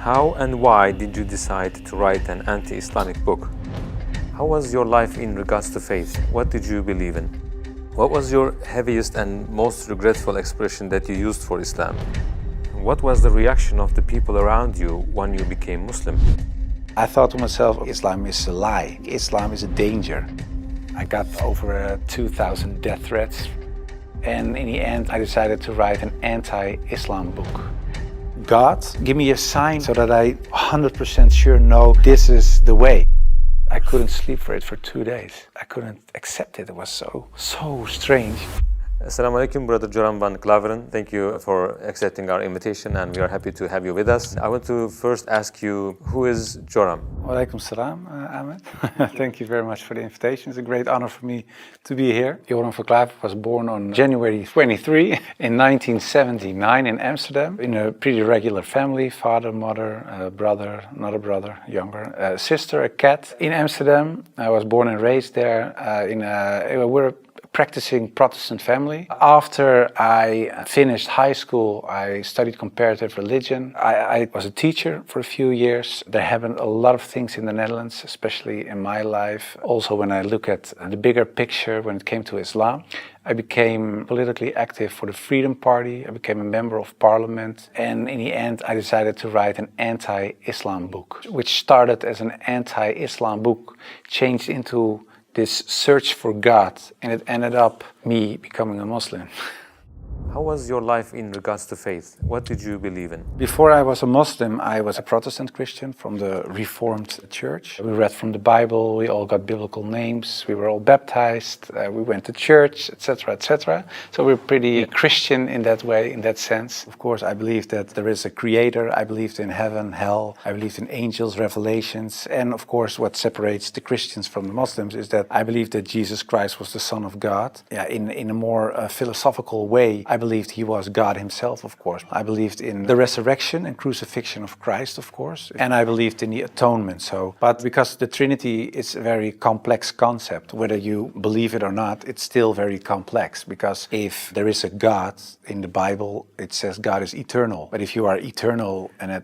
How and why did you decide to write an anti-Islamic book? How was your life in regards to faith? What did you believe in? What was your heaviest and most regretful expression that you used for Islam? What was the reaction of the people around you when you became Muslim? I thought to myself, Islam is a lie. Islam is a danger. I got over 2,000 death threats. And in the end, I decided to write an anti-Islam book. God, give me a sign so that I 100% sure know this is the way. I couldn't sleep for it for 2 days. I couldn't accept it. It was so strange. Assalamu alaikum, Brother Joram van Klaveren. Thank you for accepting our invitation, and we are happy to have you with us. I want to first ask you, who is Joram? Walaikum salam, Ahmed. Thank you very much for the invitation. It's a great honor for me to be here. Joram van Klaveren was born on January 23 in 1979 in Amsterdam, in a pretty regular family: father, mother, brother, another brother, younger, a sister, a cat. In Amsterdam, I was born and raised there. We're a practicing Protestant family. After I finished high school, I studied comparative religion. I was a teacher for a few years. There happened a lot of things in the Netherlands, especially in my life. Also, when I look at the bigger picture when it came to Islam, I became politically active for the Freedom Party. I became a member of parliament. And in the end, I decided to write an anti-Islam book, which started as an anti-Islam book, changed into this search for God, and it ended up me becoming a Muslim. How was your life in regards to faith? What did you believe in? Before I was a Muslim, I was a Protestant Christian from the Reformed Church. We read from the Bible, we all got biblical names, we were all baptized, we went to church, etc., etc. So we're pretty Christian in that way, in that sense. Of course, I believed that there is a creator, I believed in heaven, hell, I believed in angels, revelations, and of course what separates the Christians from the Muslims is that I believe that Jesus Christ was the Son of God. In a more philosophical way, I believed he was God himself, of course. I believed in the resurrection and crucifixion of Christ, of course. And I believed in the atonement. But because the Trinity is a very complex concept, whether you believe it or not, it's still very complex. Because if there is a God in the Bible, it says God is eternal. But if you are eternal and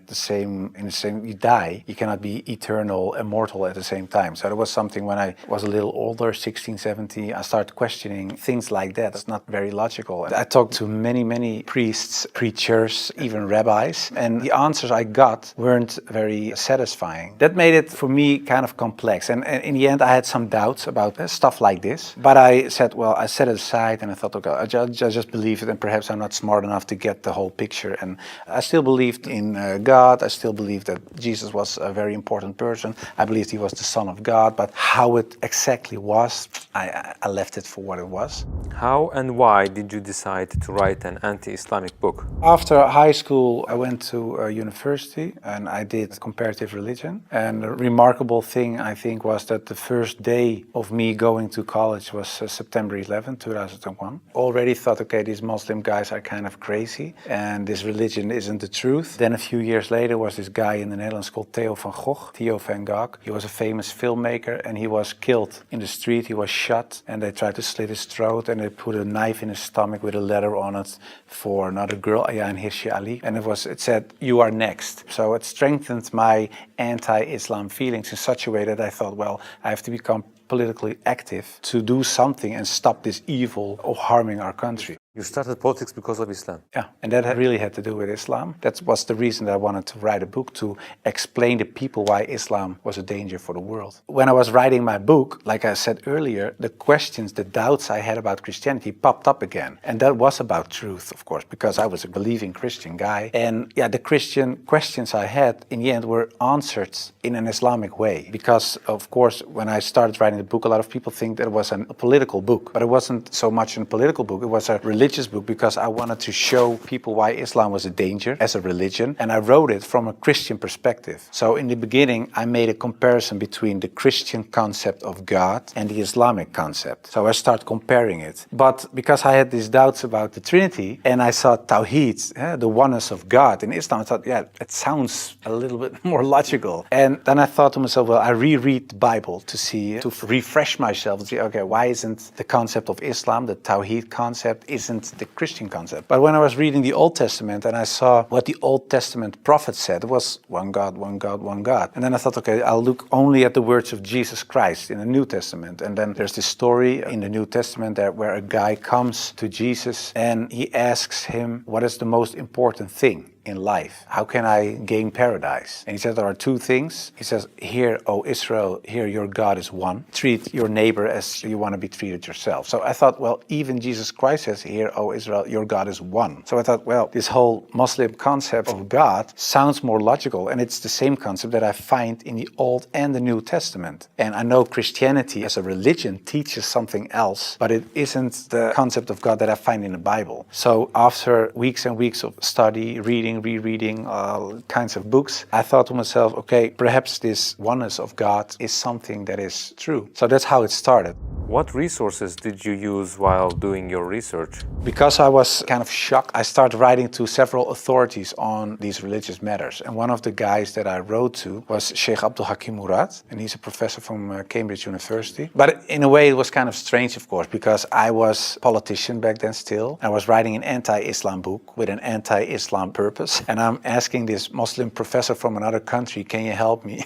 you die, you cannot be eternal, immortal at the same time. So there was something when I was a little older, 16, 17, I started questioning things like that. It's not very logical. I talked to many priests, preachers, even rabbis, and the answers I got weren't very satisfying. That made it for me kind of complex, and in the end I had some doubts about stuff like this, but I said, well, I set it aside and I thought, okay, I just believe it, and perhaps I'm not smart enough to get the whole picture. And I still believed in God. I still believed that Jesus was a very important person. I believed he was the Son of God, but how it exactly was, I left it for what it was. How and why did you decide to write an anti-Islamic book? After high school, I went to university and I did comparative religion. And the remarkable thing, I think, was that the first day of me going to college was September 11, 2001. Already thought, okay, these Muslim guys are kind of crazy and this religion isn't the truth. Then a few years later was this guy in the Netherlands called Theo van Gogh. He was a famous filmmaker and he was killed in the street. He was shot and they tried to slit his throat and they put a knife in his stomach with a letter on it for another girl, Ayaan Hirsi Ali, and it said, "You are next." So it strengthened my anti-Islam feelings in such a way that I thought, well, I have to become politically active to do something and stop this evil of harming our country. You started politics because of Islam? Yeah, and that really had to do with Islam. That was the reason that I wanted to write a book, to explain to people why Islam was a danger for the world. When I was writing my book, like I said earlier, the questions, the doubts I had about Christianity popped up again. And that was about truth, of course, because I was a believing Christian guy. And yeah, the Christian questions I had in the end were answered in an Islamic way. Because, of course, when I started writing the book, a lot of people think that it was a political book. But it wasn't so much a political book, it was a religious book, because I wanted to show people why Islam was a danger as a religion, and I wrote it from a Christian perspective. So in the beginning I made a comparison between the Christian concept of God and the Islamic concept. So I started comparing it. But because I had these doubts about the Trinity and I saw Tawheed, the oneness of God in Islam, I thought, yeah, it sounds a little bit more logical. And then I thought to myself, well, I reread the Bible to refresh myself, to see, okay, why isn't the concept of Islam, the Tawheed concept, isn't isn't the Christian concept. But when I was reading the Old Testament and I saw what the Old Testament prophets said, it was one God, one God, one God. And then I thought, okay, I'll look only at the words of Jesus Christ in the New Testament. And then there's this story in the New Testament where a guy comes to Jesus and he asks him, what is the most important thing in life? How can I gain paradise? And he said there are two things. He says, hear, O Israel, hear your God is one. Treat your neighbor as you want to be treated yourself. So I thought, well, even Jesus Christ says, hear, O Israel, your God is one. So I thought, well, this whole Muslim concept of God sounds more logical, and it's the same concept that I find in the Old and the New Testament. And I know Christianity as a religion teaches something else, but it isn't the concept of God that I find in the Bible. So after weeks and weeks of study, rereading all kinds of books, I thought to myself, okay, perhaps this oneness of God is something that is true. So that's how it started. What resources did you use while doing your research? Because I was kind of shocked, I started writing to several authorities on these religious matters. And one of the guys that I wrote to was Sheikh Abdul Hakim Murad, and he's a professor from Cambridge University. But in a way, it was kind of strange, of course, because I was a politician back then still. I was writing an anti-Islam book with an anti-Islam purpose. And I'm asking this Muslim professor from another country, can you help me?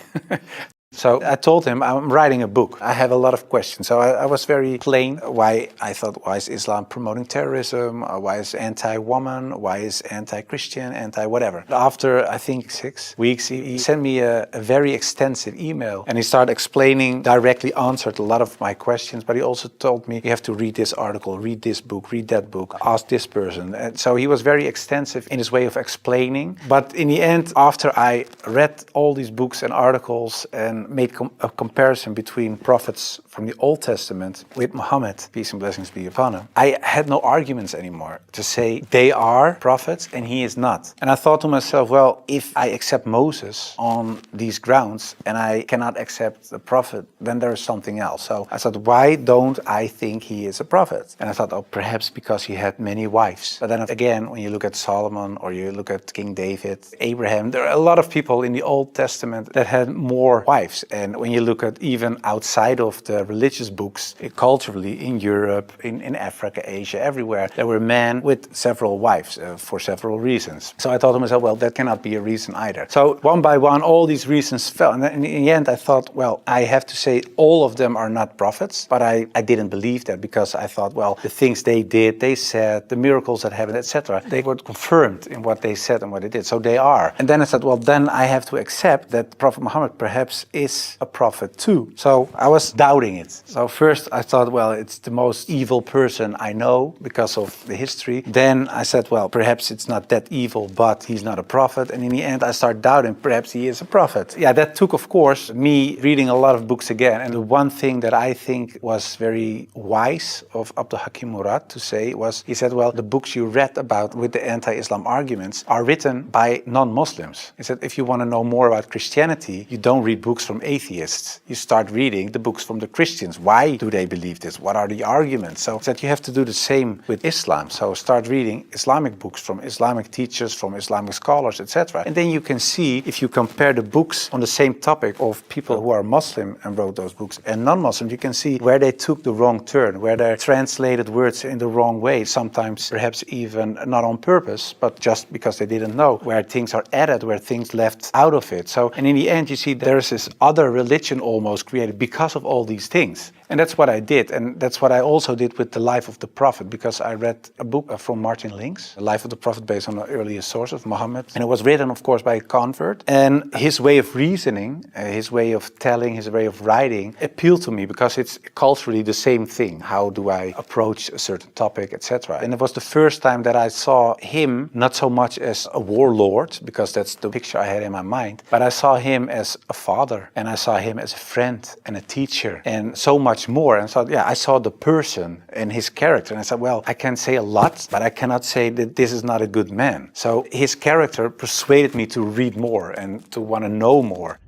So I told him, I'm writing a book. I have a lot of questions. So I was very plain why I thought, why is Islam promoting terrorism? Why is anti-woman? Why is anti-Christian? Anti-whatever. After, I think, 6 weeks, he sent me a very extensive email. And he started explaining, directly answered a lot of my questions. But he also told me, you have to read this article, read this book, read that book, ask this person. And so he was very extensive in his way of explaining. But in the end, after I read all these books and articles and made a comparison between prophets from the Old Testament with Muhammad, peace and blessings be upon him, I had no arguments anymore to say they are prophets and he is not. And I thought to myself, well, if I accept Moses on these grounds and I cannot accept the prophet, then there is something else. So I thought, why don't I think he is a prophet? And I thought, oh, perhaps because he had many wives. But then again, when you look at Solomon or you look at King David, Abraham, there are a lot of people in the Old Testament that had more wives. And when you look at even outside of the religious books, culturally in Europe, in Africa, Asia, everywhere, there were men with several wives for several reasons. So I thought to myself, well, that cannot be a reason either. So one by one, all these reasons fell. And in the end, I thought, well, I have to say all of them are not prophets. But I didn't believe that because I thought, well, the things they did, they said, the miracles that happened, etc., they were confirmed in what they said and what they did. So they are. And then I said, well, then I have to accept that Prophet Muhammad perhaps is a prophet too. So I was doubting it. So first I thought, well, it's the most evil person I know because of the history. Then I said, well, perhaps it's not that evil, but he's not a prophet. And in the end I started doubting, perhaps he is a prophet. Yeah, that took, of course, me reading a lot of books again. And the one thing that I think was very wise of Abdul Hakim Murad to say was, he said, well, the books you read about with the anti-Islam arguments are written by non-Muslims. He said, if you want to know more about Christianity, you don't read books from atheists. You start reading the books from the Christians. Why do they believe this? What are the arguments? So that you have to do the same with Islam. So start reading Islamic books from Islamic teachers, from Islamic scholars, etc. And then you can see, if you compare the books on the same topic of people who are Muslim and wrote those books and non-Muslim, you can see where they took the wrong turn, where they translated words in the wrong way, sometimes perhaps even not on purpose, but just because they didn't know, where things are added, where things left out of it. So, and in the end, you see there's this other religion almost created because of all these things. And that's what I did. And that's what I also did with the life of the Prophet, because I read a book from Martin Links, The Life of the Prophet, based on the earliest source of Muhammad. And it was written, of course, by a convert. And his way of reasoning, his way of telling, his way of writing appealed to me because it's culturally the same thing. How do I approach a certain topic, etc. And it was the first time that I saw him not so much as a warlord, because that's the picture I had in my mind, but I saw him as a father, and I saw him as a friend and a teacher, and so much more. And so, yeah, I saw the person and his character, and I said, well, I can say a lot, but I cannot say that this is not a good man. So his character persuaded me to read more and to want to know more.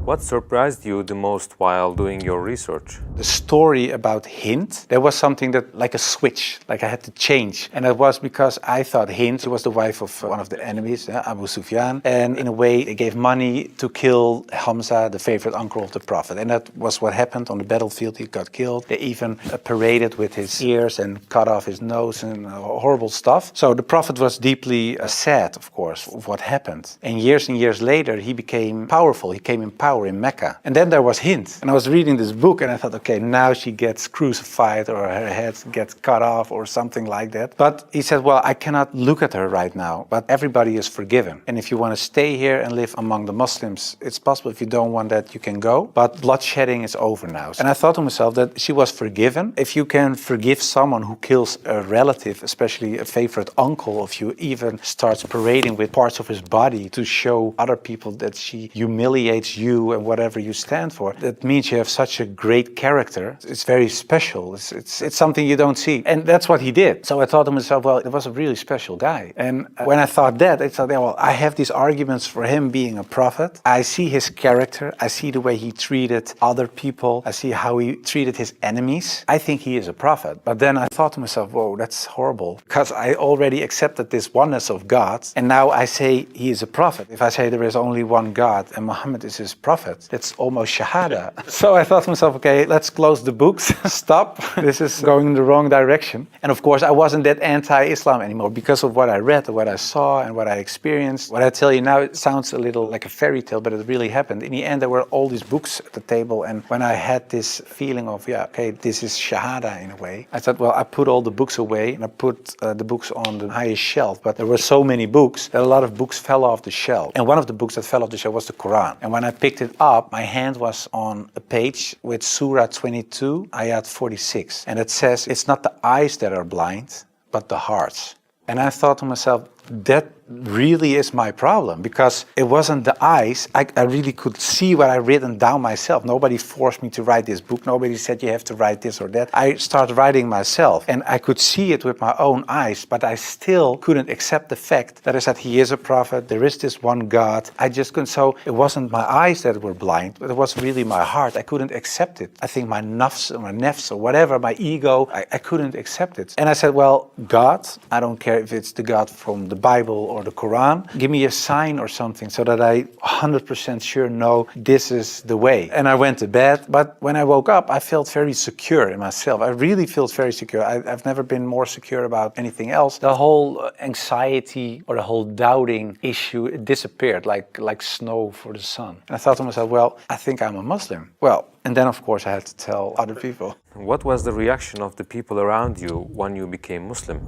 What surprised you the most while doing your research? The story about Hind, there was something that, like a switch, like I had to change. And it was because I thought Hind was the wife of one of the enemies, Abu Sufyan. And in a way, they gave money to kill Hamza, the favorite uncle of the Prophet. And that was what happened on the battlefield. He got killed. They even paraded with his ears and cut off his nose and horrible stuff. So the Prophet was deeply sad, of course, of what happened. And years later, he became powerful. He came in power in Mecca. And then there was Hind. And I was reading this book and I thought, okay, now she gets crucified or her head gets cut off or something like that. But he said, well, I cannot look at her right now, but everybody is forgiven. And if you want to stay here and live among the Muslims, it's possible. If you don't want that, you can go. But bloodshedding is over now. And I thought to myself that she was forgiven. If you can forgive someone who kills a relative, especially a favorite uncle of you, even starts parading with parts of his body to show other people that she humiliates you and whatever you stand for, that means you have such a great character. It's very special. It's something you don't see. And that's what he did. So I thought to myself, well, it was a really special guy. And when I thought that, I thought, well, I have these arguments for him being a prophet. I see his character. I see the way he treated other people. I see how he treated his enemies. I think he is a prophet. But then I thought to myself, whoa, that's horrible. Because I already accepted this oneness of God. And now I say he is a prophet. If I say there is only one God and Muhammad is his prophet, that's almost shahada. So I thought to myself, okay, let's close the books. Stop. This is going in the wrong direction. And of course, I wasn't that anti-Islam anymore because of what I read, what I saw, and what I experienced. What I tell you now, it sounds a little like a fairy tale, but it really happened. In the end, there were all these books at the table. And when I had this feeling of, yeah, okay, this is shahada in a way, I thought, well, I put all the books away and I put the books on the highest shelf. But there were so many books that a lot of books fell off the shelf. And one of the books that fell off the shelf was the Quran. And when I picked it up, my hand was on a page with Surah 22, Ayat 46. And it says, it's not the eyes that are blind, but the hearts. And I thought to myself, that really is my problem, because it wasn't the eyes. I really could see what I written down myself. Nobody forced me to write this book. Nobody said you have to write this or that. I started writing myself and I could see it with my own eyes, but I still couldn't accept the fact that I said he is a prophet, there is this one God. I just couldn't. So it wasn't my eyes that were blind, but it was really my heart. I couldn't accept it. I think my nafs or whatever, my ego, I couldn't accept it. And I said, well, God, I don't care if it's the God from the Bible or the Quran, give me a sign or something so that I 100% sure know this is the way. And I went to bed, but when I woke up, I felt very secure in myself. I really felt very secure. I've never been more secure about anything else. The whole anxiety or the whole doubting issue, it disappeared like snow for the sun. And I thought to myself, well, I think I'm a Muslim. Well, and then of course I had to tell other people. What was the reaction of the people around you when you became Muslim?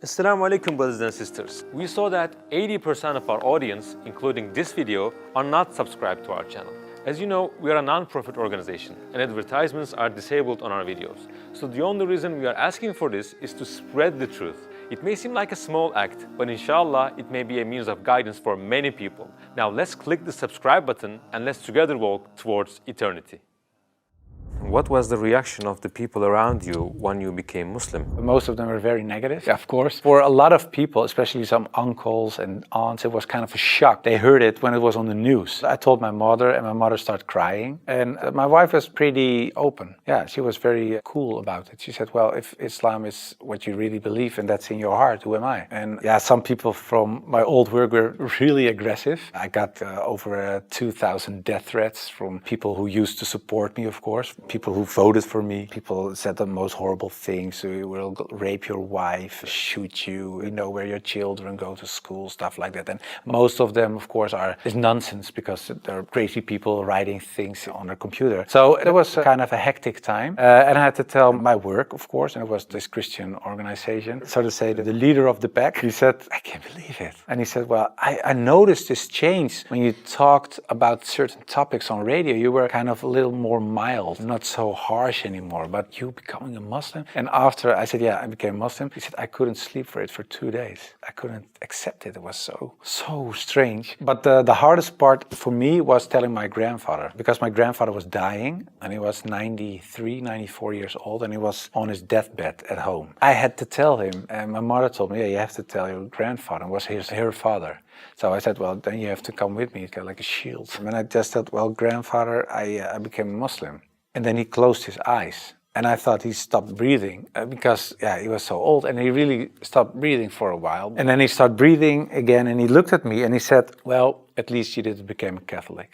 Assalamu alaikum, brothers and sisters. We saw that 80% of our audience, including this video, are not subscribed to our channel. As you know, we are a non-profit organization and advertisements are disabled on our videos. So the only reason we are asking for this is to spread the truth. It may seem like a small act, but inshallah, it may be a means of guidance for many people. Now let's click the subscribe button and let's together walk towards eternity. What was the reaction of the people around you when you became Muslim? Most of them were very negative, of course. For a lot of people, especially some uncles and aunts, it was kind of a shock. They heard it when it was on the news. I told my mother, and my mother started crying. And my wife was pretty open. Yeah, she was very cool about it. She said, well, if Islam is what you really believe and that's in your heart, who am I? And yeah, some people from my old work were really aggressive. I got over 2,000 death threats from people who used to support me, of course. People who voted for me. People said the most horrible things. We will rape your wife, shoot you, we know where your children go to school, stuff like that. And most of them, of course, is nonsense because they're crazy people writing things on their computer. So it was kind of a hectic time. And I had to tell my work, of course, and it was this Christian organization. So to say, the leader of the pack, he said, I can't believe it. And he said, well, I noticed this change when you talked about certain topics on radio. You were kind of a little more mild, not so harsh anymore, but you becoming a Muslim? And after I said, yeah, I became Muslim, he said, I couldn't sleep for it for 2 days. I couldn't accept it. It was so strange. But the hardest part for me was telling my grandfather, because my grandfather was dying and he was 93, 94 years old and he was on his deathbed at home. I had to tell him, and my mother told me, yeah, you have to tell your grandfather. It was her father. So I said, well, then you have to come with me. It's got like a shield. And I just said, well, grandfather, I became a Muslim. And then he closed his eyes. And I thought he stopped breathing because, yeah, he was so old. And he really stopped breathing for a while. And then he started breathing again. And he looked at me and he said, well, at least you didn't become a Catholic.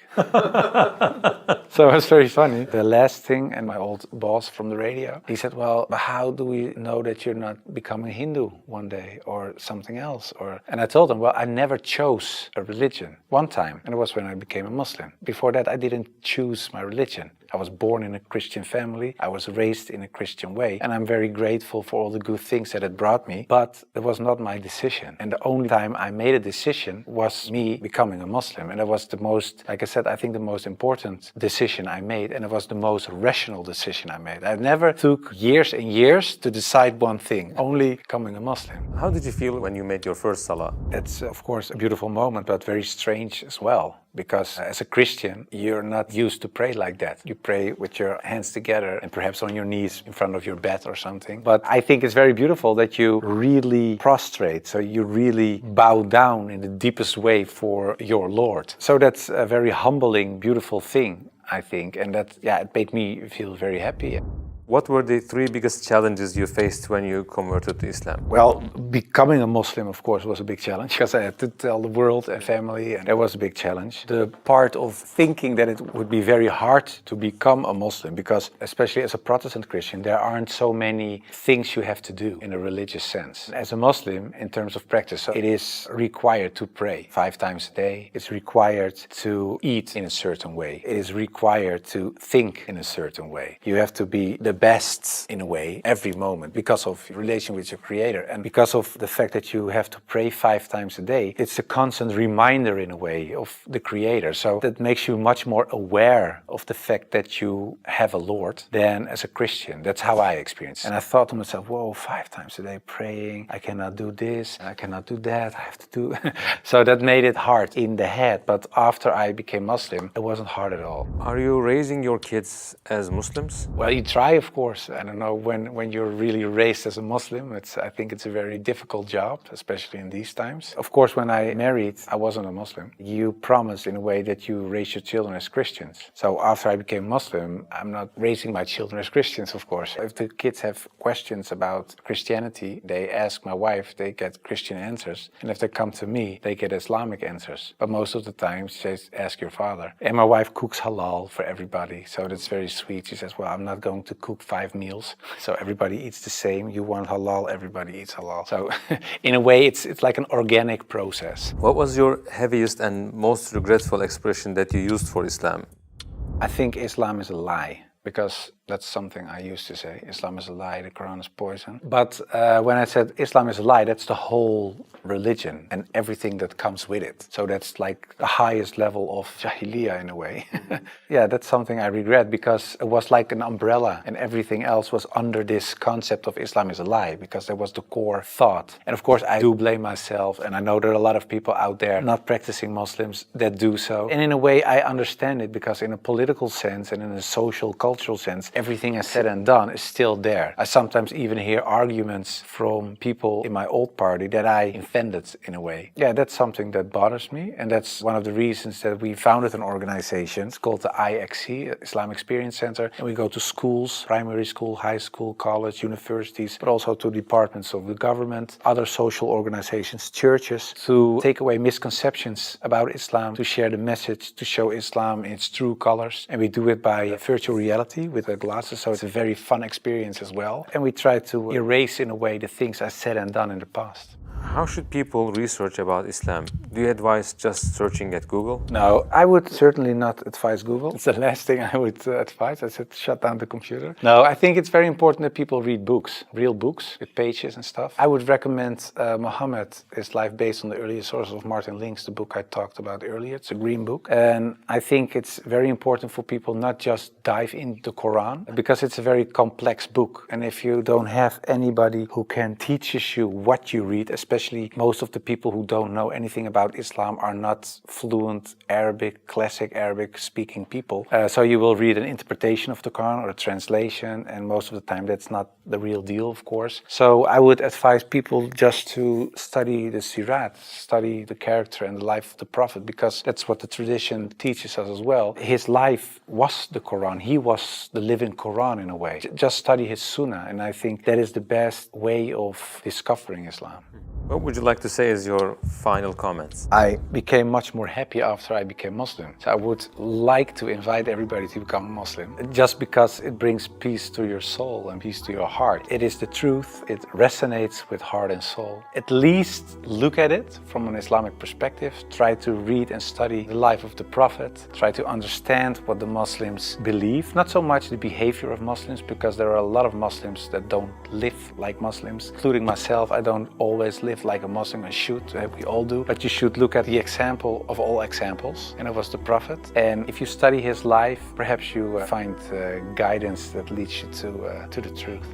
So it was very funny. The last thing, and my old boss from the radio, he said, well, how do we know that you're not becoming Hindu one day or something else? And I told him, well, I never chose a religion. One time, and it was when I became a Muslim. Before that, I didn't choose my religion. I was born in a Christian family. I was raised in a Christian way. And I'm very grateful for all the good things that it brought me. But it was not my decision. And the only time I made a decision was me becoming a Muslim. And it was the most, like I said, I think the most important decision I made. And it was the most rational decision I made. I never took years and years to decide one thing, only becoming a Muslim. How did you feel when you made your first salah? It's, of course, a beautiful moment, but very strange as well. Because as a Christian, you're not used to pray like that. You pray with your hands together and perhaps on your knees in front of your bed or something. But I think it's very beautiful that you really prostrate. So you really bow down in the deepest way for your Lord. So that's a very humbling, beautiful thing, I think. And that, yeah, it made me feel very happy. What were the 3 biggest challenges you faced when you converted to Islam? Well, becoming a Muslim, of course, was a big challenge because I had to tell the world and family, and that was a big challenge. The part of thinking that it would be very hard to become a Muslim because, especially as a Protestant Christian, there aren't so many things you have to do in a religious sense. As a Muslim, in terms of practice, so it is required to pray 5 times a day. It's required to eat in a certain way. It is required to think in a certain way. You have to be the best in a way every moment because of your relation with your Creator and because of the fact that you have to pray 5 times a day. It's a constant reminder in a way of the Creator. So that makes you much more aware of the fact that you have a Lord than as a Christian. That's how I experience it. And I thought to myself, whoa, 5 times a day praying, I cannot do this, I cannot do that, I have to do. So that made it hard in the head. But after I became Muslim, it wasn't hard at all. Are you raising your kids as Muslims? Well, you try, of course. I don't know, when you're really raised as a Muslim, I think it's a very difficult job, especially in these times. Of course, when I married, I wasn't a Muslim. You promise in a way that you raise your children as Christians. So after I became Muslim, I'm not raising my children as Christians, of course. If the kids have questions about Christianity, they ask my wife, they get Christian answers. And if they come to me, they get Islamic answers. But most of the time, she says, ask your father. And my wife cooks halal for everybody. So that's very sweet. She says, well, I'm not going to cook 5 meals. So everybody eats the same. You want halal, everybody eats halal. So in a way, it's like an organic process. What was your heaviest and most regretful expression that you used for Islam? I think Islam is a lie. Because that's something I used to say. Islam is a lie, the Quran is poison. But when I said Islam is a lie, that's the whole religion and everything that comes with it. So that's like the highest level of Jahiliyyah in a way. Yeah, that's something I regret because it was like an umbrella and everything else was under this concept of Islam is a lie because that was the core thought. And of course I do blame myself, and I know there are a lot of people out there not practicing Muslims that do so. And in a way I understand it because in a political sense and in a social cultural sense, everything I said and done is still there. I sometimes even hear arguments from people in my old party that I offended in a way. Yeah, that's something that bothers me, and that's one of the reasons that we founded an organization. It's called the IXC, Islam Experience Center, and we go to schools, primary school, high school, college, universities, but also to departments of the government, other social organizations, churches, to take away misconceptions about Islam, to share the message, to show Islam in its true colors. And we do it by virtual reality with the glasses, so it's a very fun experience as well. And we try to erase in a way the things I said and done in the past. How should people research about Islam? Do you advise just searching at Google? No, I would certainly not advise Google. It's the last thing I would advise. I said shut down the computer. No, I think it's very important that people read books, real books with pages and stuff. I would recommend Muhammad, His Life Based on the Earlier Sources of Martin Links, the book I talked about earlier. It's a green book. And I think it's very important for people not just dive into the Quran, because it's a very complex book. And if you don't have anybody who can teach you what you read, especially most of the people who don't know anything about Islam are not fluent Arabic, classic Arabic speaking people. So you will read an interpretation of the Quran or a translation, and most of the time that's not the real deal, of course. So I would advise people just to study the Sirat, study the character and the life of the Prophet, because that's what the tradition teaches us as well. His life was the Quran. He was the living Quran in a way. Just study his Sunnah, and I think that is the best way of discovering Islam. What would you like to say as your final comments? I became much more happy after I became Muslim. So I would like to invite everybody to become a Muslim, just because it brings peace to your soul and peace to your heart. It is the truth. It resonates with heart and soul. At least look at it from an Islamic perspective. Try to read and study the life of the Prophet. Try to understand what the Muslims believe. Not so much the behavior of Muslims, because there are a lot of Muslims that don't live like Muslims, including myself. I don't always live like a Muslim. I should, we all do, but you should look at the example of all examples, and it was the Prophet. And if you study his life, perhaps you find guidance that leads you to the truth.